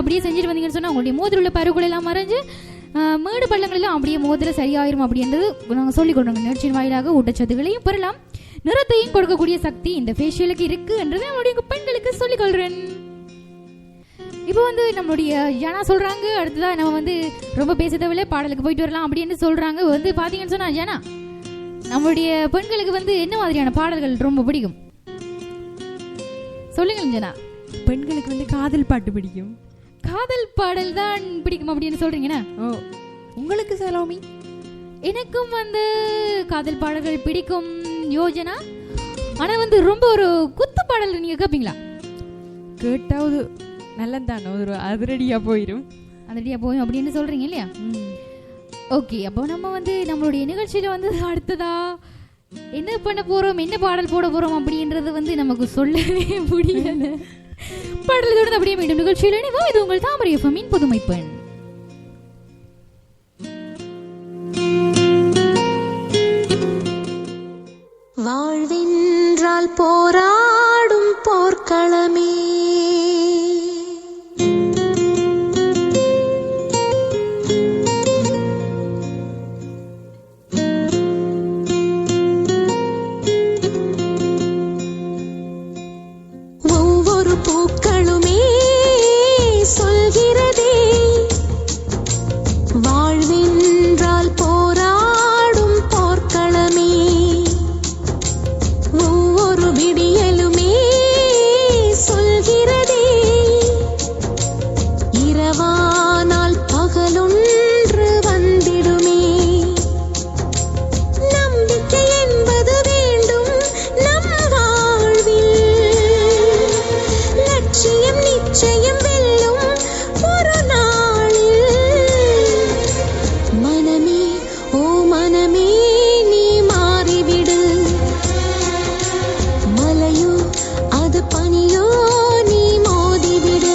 அப்படியே செஞ்சுட்டு வந்தீங்கன்னு சொன்னால் உங்களுடைய மோதிரம் உள்ள பருகுகள் எல்லாம் மறைஞ்சு மேடு பள்ளங்கள் எல்லாம் அப்படியே மோதிரம் சரியாயிரும் அப்படின்றது நாங்கள் சொல்லிக் கொடுங்க. நிகழ்ச்சியின் வாயிலாக ஊட்டச்சத்துக்களையும் பெறலாம், நிறத்தையும் கொடுக்கக்கூடிய சக்தி இந்த ஃபேஷியலுக்கு இருக்கு என்றதை நம்மளுடைய பெண்களுக்கு சொல்லிக் கொள்றேன். இப்போ வந்து நம்மளுடைய ஜனா சொல்றாங்க, அடுத்ததா நம்ம வந்து ரொம்ப பேச தேவையில்லை, பாடலுக்கு போயிட்டு வரலாம் அப்படின்னு சொல்றாங்க. வந்து பாத்தீங்கன்னு சொன்னா ஜனா, நம்மளுடைய பெண்களுக்கு வந்து என்ன மாதிரியான பாடல்கள் ரொம்ப பிடிக்கும் சொல்லுங்க ஜனா. பெண்களுக்கு வந்து காதல் பாட்டு பிடிக்கும். காதல் பாடல் தான் பிடிக்கும் அப்படின்னு சொல்றீங்கன்னா? ஓ, உங்களுக்கு சலோமி? எனக்கும் வந்து காதல் பாடல்கள் பிடிக்கும் யோஜனா. ஆனா வந்து ரொம்ப ஒரு குத்து பாடல் நீங்க கேட்பீங்களா? கேட்டாவது நல்லதானே, ஒரு அதிரடியா போயிடும். அதிரடியா போயும் அப்படின்னு சொல்றீங்க இல்லையா? ஓகே, அப்போ நம்ம வந்து நம்மளுடைய நிகழ்ச்சியில வந்து அடுத்ததா என்ன பண்ண போறோம், என்ன பாடல் போட போறோம் அப்படின்றது வந்து நமக்கு சொல்லவே முடியல. பாடல் தொடர்ந்து அப்படியே மீண்டும் நிகழ்ச்சியில் இணைவோம். இது உங்கள் தாமரை எஃப்எம்மின் புதுமை பெண். வாழ்வென்றால் போராடும் போர்க்களமே, பூக்களுமே சொல்கிறதே வாழ்வென்றால் போராடும் போர்க்களமே, ஒவ்வொரு விடியலுமே சொல்கிறதே இரவானால் பகலொன்று வந்திடுமே, நம்பிக்கை என்பது வேண்டும் நம் வாழ்வில், லட்சியம் நிச்சயம் வெல்லும் ஒரு நாளில், மனமே ஓ மனமே நீ மாறிவிடு, மலையோ அது பனியோ நீ மோதிவிடு,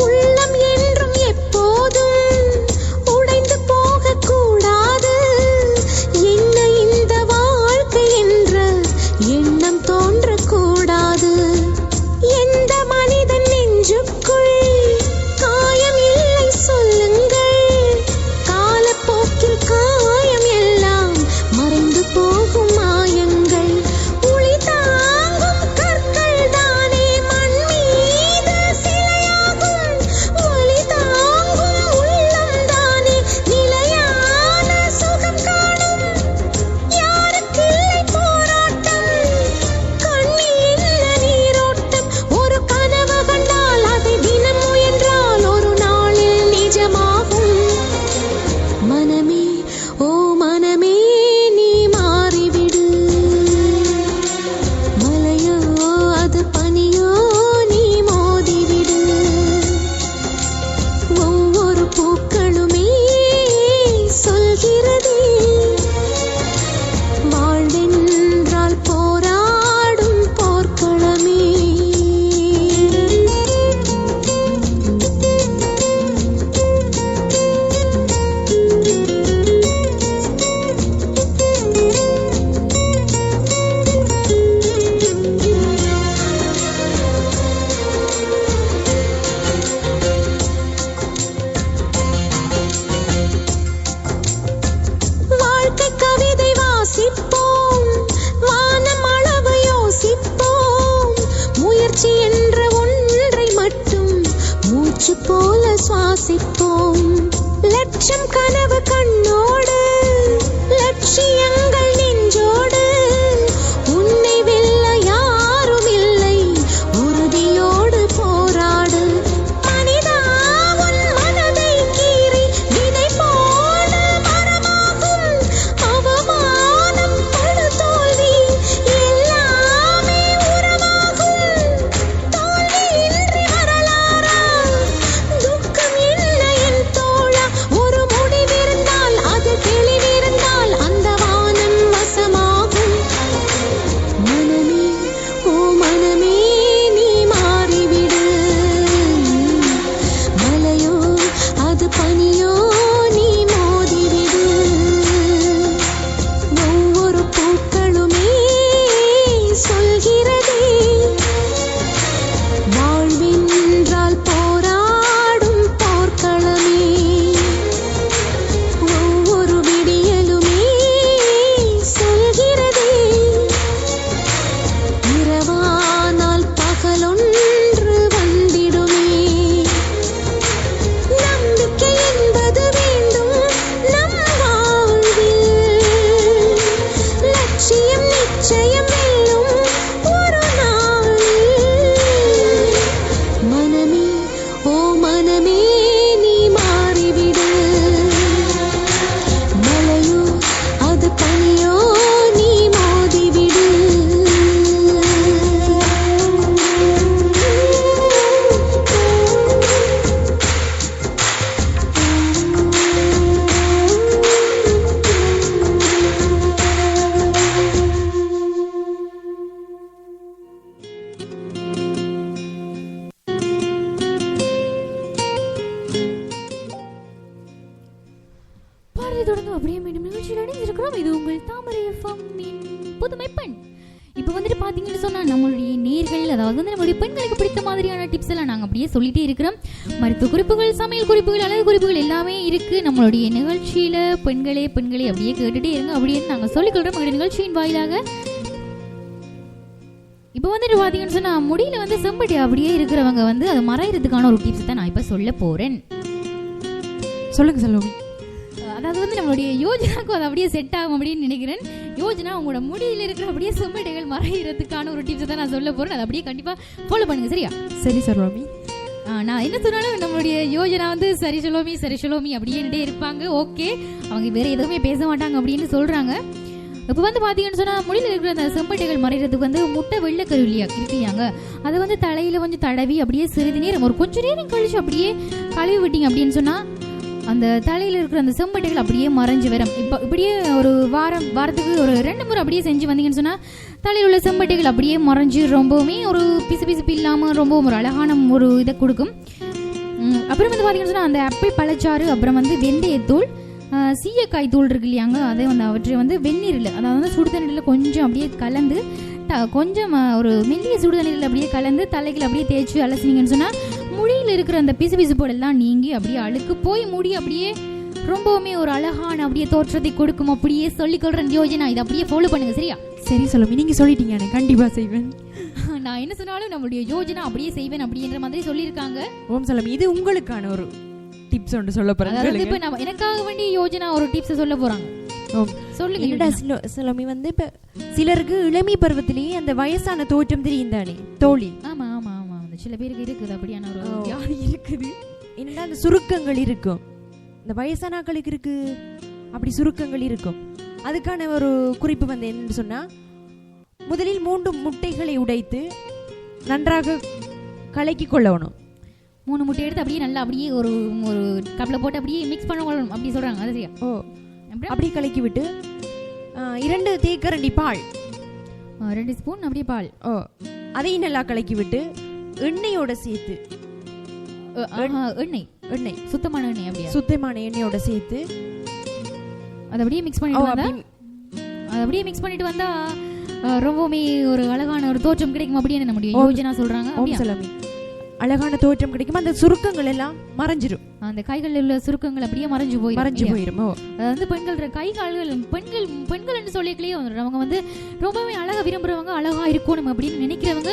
உள்ளம் என்றும் எப்போதும் உடைந்து போகக்கூடாது, என்ன இந்த வாழ்க்கை என்ற எண்ணம் தோன்றக்கூடாது, எந்த மனிதன் நெஞ்சுக்குள் காயம் இல்லை சொல்லுங்கள், காலப்போக்கில் காயம் எல்லாம் மறைந்து போகும் மாயங்கள், உளி தாங்கும் கற்கள் தானே மண் மீது சிலையாகும், ஒளி தாங்கும் உள்ளம் தானே நிலையான சுகம் காணும், யாருக்கில்லை போராட்டம், கண்ணில் என்ன நீரோட்டம், ஒரு கனவு கண்டால் அதை தினம் முயன்றால் ஒரு நாளில் நிஜமாகும், மனமே ஓ மனமே நீ மாறிவிடு, மலையோ அது பனியோ நீ மோதிவிடு, ஒவ்வொரு பூக்களுமே சொல்கிறதே வாழ்வென்றால் போராடும் போர்க்களமே. வாழ்க்கை கவிதை வாசிப்போம், வானம் அளவு யோசிப்போம், முயற்சி என்ற ஒன்றை மட்டும் மூச்சு போல சுவாசிப்போம், லட்சம் கனவு கண்ணோடு லட்சியங்கள் நெஞ்சோடு, உன்னை வெல்ல யாரும் இல்லை உறுதியோடு போராடு, மனிதா உன் மனதை கீறி விதை போல மரமாகும், அவமானம் படு தோல்வி எல்லாமே உரமாகும், தோல்வியின்றி வரலாறா, துக்கம் என்ன என் தோழா, ஒரு முடிவிருந்தால் பாடலை தொடர்ந்து அப்படியே மீண்டும் நிகழ்ச்சியில் அடைஞ்சிருக்கிறோம். இது உங்கள் தாமரை எஃப்எம் புதுமை பெண். இப்போ வந்துட்டு பார்த்தீங்கன்னு சொன்னால் நம்மளுடைய நேர்கள், அதாவது வந்து நம்மளுடைய பெண்களுக்கு பிடித்த மாதிரியான டிப்ஸ் எல்லாம் நாங்கள் அப்படியே சொல்லிட்டே இருக்கிறோம். மருத்துவ குறிப்புகள், சமையல் குறிப்புகள், அழகு குறிப்புகள் எல்லாமே இருக்குது நம்மளுடைய நிகழ்ச்சியில். பெண்களே அப்படியே கேட்டுகிட்டே இருங்க அப்படின்னு நாங்கள் சொல்லிக்கொள்கிறோம் எங்களுடைய நிகழ்ச்சியின் வாயிலாக. இப்போ வந்துட்டு பார்த்தீங்கன்னு சொன்னால் முடியல வந்து செம்பட்டி அப்படியே இருக்கிறவங்க வந்து அதை மறைகிறதுக்கான ஒரு டிப்ஸ் தான் நான் இப்போ சொல்ல போகிறேன். சொல்லுங்க செல்வமி. அதாவது வந்து நம்மளுடைய யோஜனாக்கும் அது அப்படியே செட் ஆகும் அப்படின்னு நினைக்கிறேன். யோஜனா உங்களோட முடியில் இருக்கிற அப்படியே செம்பட்டைகள் மறைகிறதுக்கான ஒரு டிப்ஸ் தான் நான் சொல்ல போகிறேன். அதை அப்படியே கண்டிப்பாக ஃபாலோ பண்ணுங்க. சரியா? சரி செல்வமி. நான் என்ன சொன்னாலும் நம்மளுடைய யோஜனா வந்து சரி சொல்லுவோமி அப்படியே இருப்பாங்க. ஓகே, அவங்க வேற எதுவுமே பேச மாட்டாங்க அப்படின்னு சொல்கிறாங்க. இப்போ வந்து பார்த்தீங்கன்னு சொன்னால் முடியில் இருக்கிற அந்த செம்பட்டைகள் மறைகிறதுக்கு வந்து முட்டை வெள்ளைக்கருவிலியா இருக்குல்லையாங்க, அதை வந்து தலையில் கொஞ்சம் தடவி அப்படியே சிறிது நேரம் ஒரு கொஞ்சம் நேரம் கழிச்சு அப்படியே கழுவி விட்டீங்க அப்படின்னு சொன்னால் அந்த தலையில் இருக்கிற அந்த செம்பட்டைகள் அப்படியே மறைஞ்சு வரும். இப்போ இப்படியே ஒரு வாரத்துக்கு ஒரு 2 முறை அப்படியே செஞ்சு வந்தீங்கன்னு சொன்னால் தலையில் உள்ள செம்பட்டைகள் அப்படியே மறைஞ்சு ரொம்பவுமே ஒரு பிசு இல்லாமல் ரொம்பவும் ஒரு அழகான ஒரு இதை கொடுக்கும். அப்புறம் வந்து பார்த்தீங்கன்னு சொன்னால் அந்த ஆப்பிள் பழச்சாறு, அப்புறம் வந்து வெந்தயத்தூள், சீயக்காய் தூள் இருக்கு இல்லையாங்க, அதை வந்து அவற்றை வந்து வெந்நீரில், அதாவது வந்து சுடு தண்ணீரில் கொஞ்சம் அப்படியே கலந்து கொஞ்சம் ஒரு மெல்லிய சுடு தண்ணீரில் அப்படியே கலந்து தலைகள் அப்படியே தேய்ச்சி அலசினீங்கன்னு சொன்னால் முடியில் இருக்கிற அந்த பிசுபிசுப்போடெல்லாம் நீங்கி அப்படியே அழுக்கு போய் முடி அப்படியே ரொம்பவுமே ஒரு அழகான அப்படியே தோற்றத்தை கொடுக்கும். அப்படியே சொல்லிக்கொள்றேன் யோஜனா, இதை அப்படியே ஃபாலோ பண்ணுங்க. சரியா? சரி செல்வமி, நீங்கள் சொல்லிட்டீங்க, நான் கண்டிப்பாக செய்வேன். நான் என்ன சொன்னாலும் நம்மளுடைய யோஜனா அப்படியே செய்வேன் அப்படின்ற மாதிரி சொல்லியிருக்காங்க. ஓம் செல்வமி, இது உங்களுக்கான ஒரு டிப்ஸ் ஒன்று சொல்ல போறேன். அதாவது இப்போ நம்ம எனக்காக வேண்டிய யோஜனா ஒரு டிப்ஸ் சொல்ல போறாங்க. சொல்லுங்க. என்னடா செல்வமி, வந்து இப்போ சிலருக்கு இளமை பருவத்திலேயே அந்த வயசான தோற்றம் தெரியும் தானே தோழி? ஆமா ஆமா ஆமா, சில பேருக்கு இருக்குது அப்படியான ஒரு வியாதி இருக்குது. என்னடா அந்த சுருக்கங்கள் இருக்கும், இந்த வயசானாக்களுக்கு இருக்கு அப்படி சுருக்கங்கள் இருக்கும். அதுக்கான ஒரு குறிப்பு வந்து என்னன்னு சொன்னா, முதலில் 3 முட்டைகளை உடைத்து நன்றாக கலக்கி கொள்ளணும். 3 முட்டை எடுத்து அப்படியே நல்லா அப்படியே ஒரு ஒரு கப்ல போட்டு அப்படியே மிக்ஸ் பண்ணணும் அப்படி சொல்றாங்க. அது சரியா? ஓ, அப்படி கலக்கி விட்டு 2 தேக்கரண்டி பால், 2 ஸ்பூன் அப்படியே பால், அதையும் நல்லா கலக்கி விட்டு எண்ணெயோட சேர்த்து, எண்ணெய் சுத்தமான எண்ணெய், அப்படியே சுத்தமான எண்ணெயோட சேர்த்து அதை அப்படியே மிக்ஸ் பண்ணிட்டு வந்தா ரொம்பவுமே ஒரு அழகான ஒரு தோற்றம் கிடைக்கும் அப்படின்னு நம்முடைய யோஜனா சொல்றாங்க. அழகான தோற்றம் கிடைக்கும். அந்த சுருக்கங்கள் எல்லாம் மறைஞ்சிரும். அந்த கைகளில் உள்ள சுருக்கங்கள் அப்படியே மறைஞ்சு போயிடும். அதாவது பெண்கள் கை கால்கள் பெண்கள் என்று சொல்லிக்கலையே அவங்க வந்து ரொம்பவே அழகா விரும்புறவங்க, அழகா இருக்கணும் அப்படின்னு நினைக்கிறவங்க,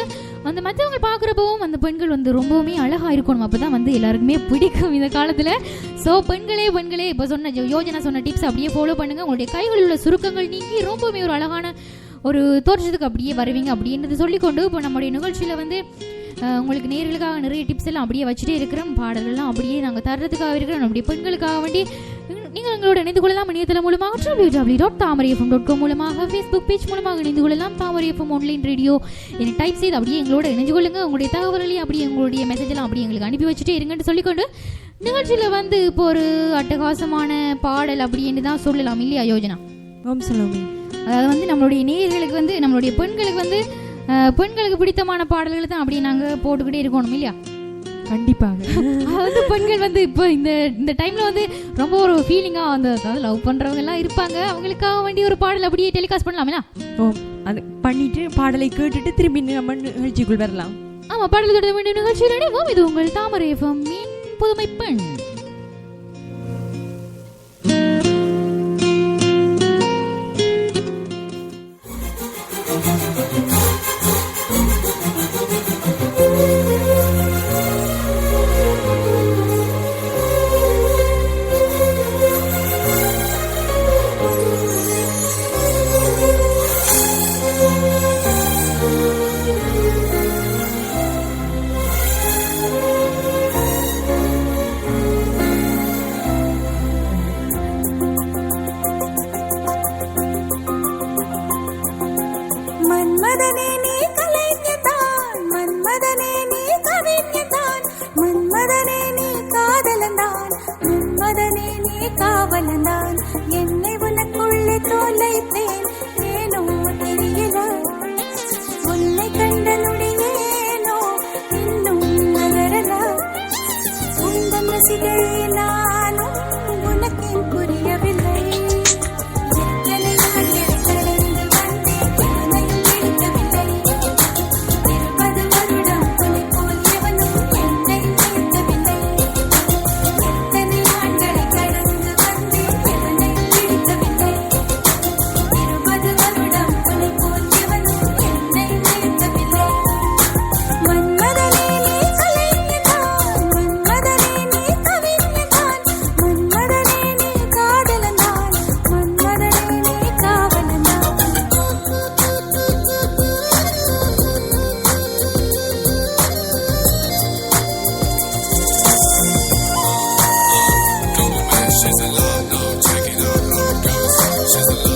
அந்த மற்றவங்க பாக்குறப்பவும் அந்த பெண்கள் வந்து ரொம்பவுமே அழகா இருக்கணும். அப்பதான் வந்து எல்லாருக்குமே பிடிக்கும் இந்த காலத்துல. சோ பெண்களே இப்ப சொன்ன யோஜனா சொன்ன டிப்ஸ் அப்படியே ஃபாலோ பண்ணுங்க. உங்களுடைய கைகளில் உள்ள சுருக்கங்கள் நீங்கி ரொம்பவுமே ஒரு அழகான ஒரு தோற்றத்துக்கு அப்படியே வருவீங்க அப்படின்றது சொல்லிக்கொண்டு இப்போ நம்முடைய நிகழ்ச்சியில வந்து உங்களுக்கு நேர்களுக்காக நிறைய டிப்ஸ் எல்லாம் அப்படியே வச்சுட்டே இருக்கிறோம். பாடல்கள்லாம் அப்படியே நாங்கள் தர்றதுக்காக இருக்கிறோம். நம்முடைய பெண்களுக்காக வேண்டி நீங்கள் எங்களோட இணைந்து கொள்ளலாம். இணையதளம் மூலமாக www.thamaraifm.com மூலமாக, ஃபேஸ்புக் பேஜ் மூலமாக இணைந்து கொள்ளலாம். தாமரை எஃப்எம் ஆன்லைன் ரேடியோ என டைப் செய்து அப்படியே எங்களோட இணைஞ்சு கொள்ளுங்க. உங்களுடைய தகவல்களையும் அப்படியே எங்களுடைய மெசேஜ் எல்லாம் அப்படியே எங்களுக்கு அனுப்பி வச்சுட்டே இருங்கன்னு சொல்லிக்கொண்டு நிகழ்ச்சியில் வந்து இப்போ ஒரு அட்டகாசமான பாடல் அப்படின்னு தான் சொல்லலாம் இல்லையா யோஜனா? அதாவது வந்து நம்மளுடைய நேயர்களுக்கு வந்து நம்மளுடைய பெண்களுக்கு வந்து பெண்களுக்கு பிடித்தமான பாடல்களை தான் அப்படியே நாங்கள் போட்டுக்கிட்டே இருக்கணும் இல்லையா? கண்டிப்பாக. அதாவது பெண்கள் வந்து இப்போ இந்த டைம்ல வந்து ரொம்ப ஒரு ஃபீலிங்கா வந்து அதாவது லவ் பண்றவங்க எல்லாம் இருப்பாங்க. அவங்களுக்காக வேண்டிய ஒரு பாடல் அப்படியே டெலிகாஸ்ட் பண்ணலாமா? அது பண்ணிட்டு பாடலை கேட்டுட்டு திரும்பி நம்ம நிகழ்ச்சிக்குள் வரலாம். ஆமா, பாடல் தொடர வேண்டிய நிகழ்ச்சியில் இணைவோம். இது உங்கள் தாமரை எஃப்எம் புதுமை பெண். காவலந்தான் என்னை உனக்குள்ளே தொலைத்தேன், ஏனோ தெரியல. உன்னை கண்ட நொடியேனோ இன்னும் நகரல. உந்தன் ரசிகை நானும் உனக்கேன் புரியவில்லை. She's a